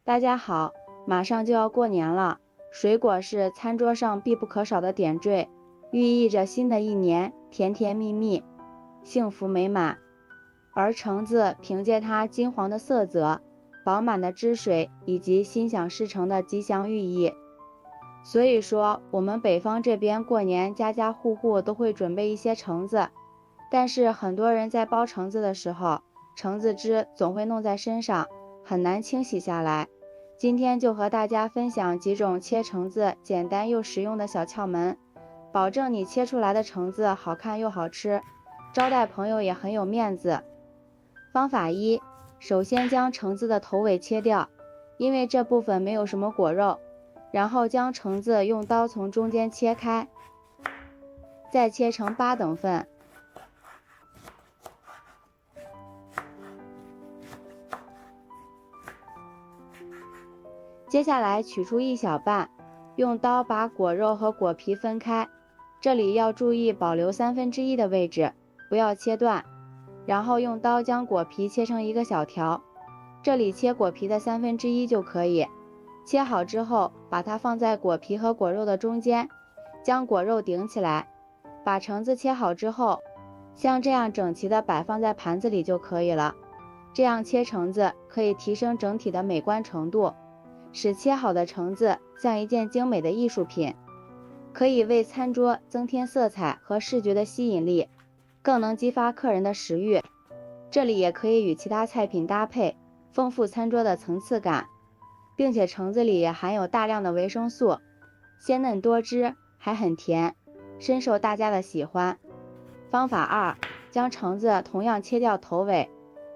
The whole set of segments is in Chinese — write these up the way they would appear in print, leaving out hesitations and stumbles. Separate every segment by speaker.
Speaker 1: 大家好，马上就要过年了，水果是餐桌上必不可少的点缀，寓意着新的一年甜甜蜜蜜、幸福美满。而橙子凭借它金黄的色泽、饱满的汁水以及心想事成的吉祥寓意，所以说我们北方这边过年家家户户都会准备一些橙子，但是很多人在剥橙子的时候，橙子汁总会弄在身上，很难清洗下来。今天就和大家分享几种切橙子简单又实用的小窍门，保证你切出来的橙子好看又好吃，招待朋友也很有面子。方法一，首先将橙子的头尾切掉，因为这部分没有什么果肉，然后将橙子用刀从中间切开，再切成8等份。接下来取出一小半，用刀把果肉和果皮分开，这里要注意保留1/3的位置，不要切断。然后用刀将果皮切成一个小条，这里切果皮的1/3就可以。切好之后，把它放在果皮和果肉的中间，将果肉顶起来，把橙子切好之后，像这样整齐的摆放在盘子里就可以了。这样切橙子可以提升整体的美观程度，使切好的橙子像一件精美的艺术品，可以为餐桌增添色彩和视觉的吸引力，更能激发客人的食欲。这里也可以与其他菜品搭配，丰富餐桌的层次感，并且橙子里也含有大量的维生素，鲜嫩多汁，还很甜，深受大家的喜欢。方法2，将橙子同样切掉头尾，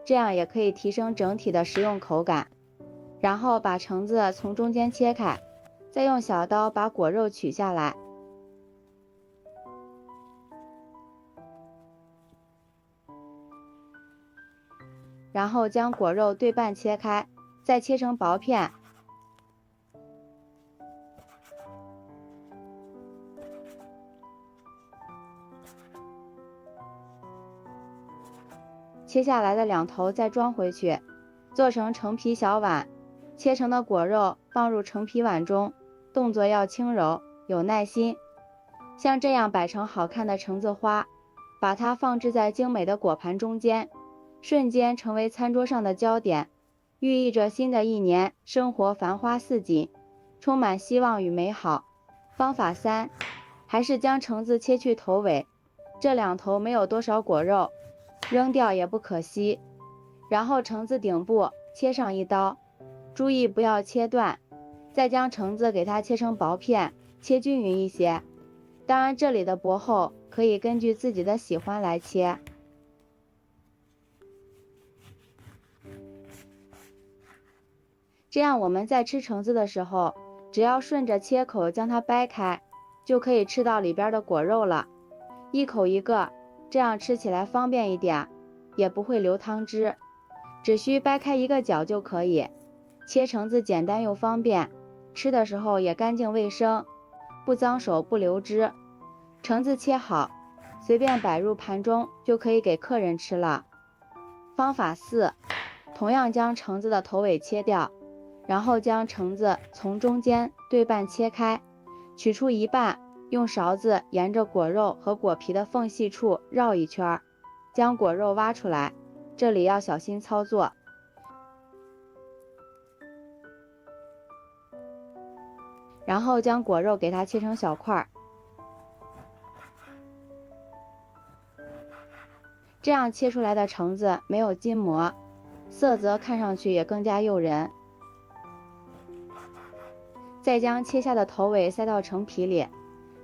Speaker 1: 这样也可以提升整体的食用口感。然后把橙子从中间切开，再用小刀把果肉取下来，然后将果肉对半切开，再切成薄片。切下来的两头再装回去，做成橙皮小碗，切成的果肉放入橙皮碗中，动作要轻柔，有耐心。像这样摆成好看的橙子花，把它放置在精美的果盘中间，瞬间成为餐桌上的焦点，寓意着新的一年生活繁花似锦，充满希望与美好。方法3，还是将橙子切去头尾，这两头没有多少果肉，扔掉也不可惜。然后橙子顶部切上一刀，注意不要切断，再将橙子给它切成薄片，切均匀一些。当然这里的薄厚可以根据自己的喜欢来切。这样我们在吃橙子的时候，只要顺着切口将它掰开，就可以吃到里边的果肉了，一口一个，这样吃起来方便一点，也不会流汤汁。只需掰开一个角就可以。切橙子简单又方便，吃的时候也干净卫生，不脏手不流汁。橙子切好，随便摆入盘中就可以给客人吃了。方法4，同样将橙子的头尾切掉，然后将橙子从中间对半切开，取出一半，用勺子沿着果肉和果皮的缝隙处绕一圈，将果肉挖出来，这里要小心操作。然后将果肉给它切成小块，这样切出来的橙子没有筋膜，色泽看上去也更加诱人。再将切下的头尾塞到橙皮里，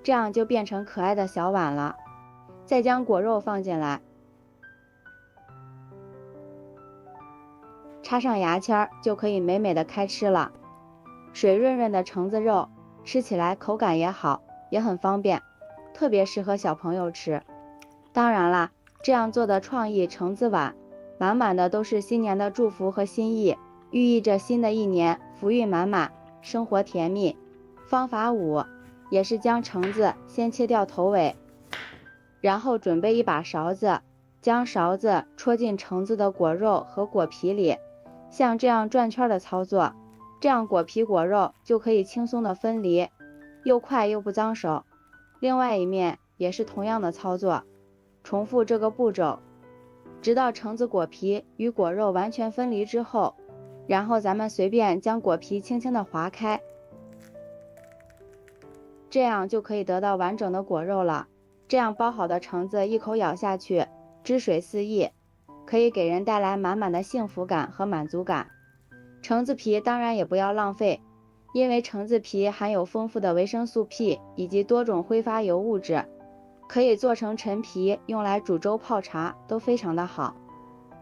Speaker 1: 这样就变成可爱的小碗了。再将果肉放进来，插上牙签就可以美美的开吃了。水润润的橙子肉，吃起来口感也好，也很方便，特别适合小朋友吃。当然啦，这样做的创意橙子碗，满满的都是新年的祝福和心意，寓意着新的一年福运满满，生活甜蜜。方法5，也是将橙子先切掉头尾，然后准备一把勺子，将勺子戳进橙子的果肉和果皮里，像这样转圈的操作，这样果皮果肉就可以轻松的分离，又快又不脏手。另外一面也是同样的操作，重复这个步骤，直到橙子果皮与果肉完全分离之后，然后咱们随便将果皮轻轻的划开，这样就可以得到完整的果肉了。这样包好的橙子一口咬下去，汁水四溢，可以给人带来满满的幸福感和满足感。橙子皮当然也不要浪费，因为橙子皮含有丰富的维生素 P 以及多种挥发油物质，可以做成陈皮，用来煮粥泡茶都非常的好。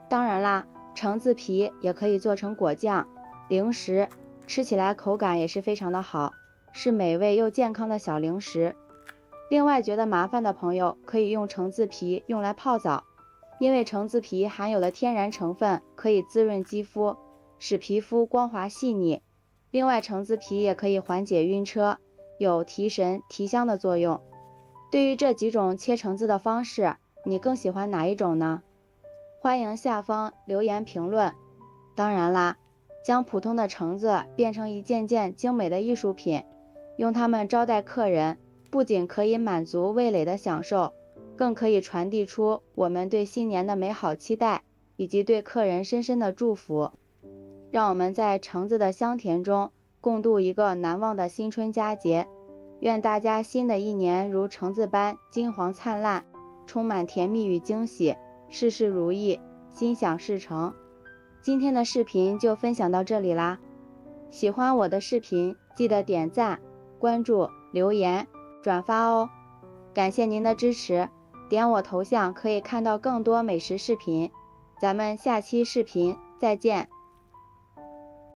Speaker 1: 当然啦，橙子皮也可以做成果酱、零食，吃起来口感也是非常的好，是美味又健康的小零食。另外觉得麻烦的朋友可以用橙子皮用来泡澡，因为橙子皮含有的天然成分可以滋润肌肤，使皮肤光滑细腻。另外橙子皮也可以缓解晕车，有提神提香的作用。对于这几种切橙子的方式，你更喜欢哪一种呢？欢迎下方留言评论。当然啦，将普通的橙子变成一件件精美的艺术品，用它们招待客人，不仅可以满足味蕾的享受，更可以传递出我们对新年的美好期待，以及对客人深深的祝福。让我们在橙子的香甜中共度一个难忘的新春佳节。愿大家新的一年如橙子般金黄灿烂，充满甜蜜与惊喜，事事如意，心想事成。今天的视频就分享到这里啦，喜欢我的视频记得点赞、关注、留言、转发哦。感谢您的支持，点我头像可以看到更多美食视频。咱们下期视频再见。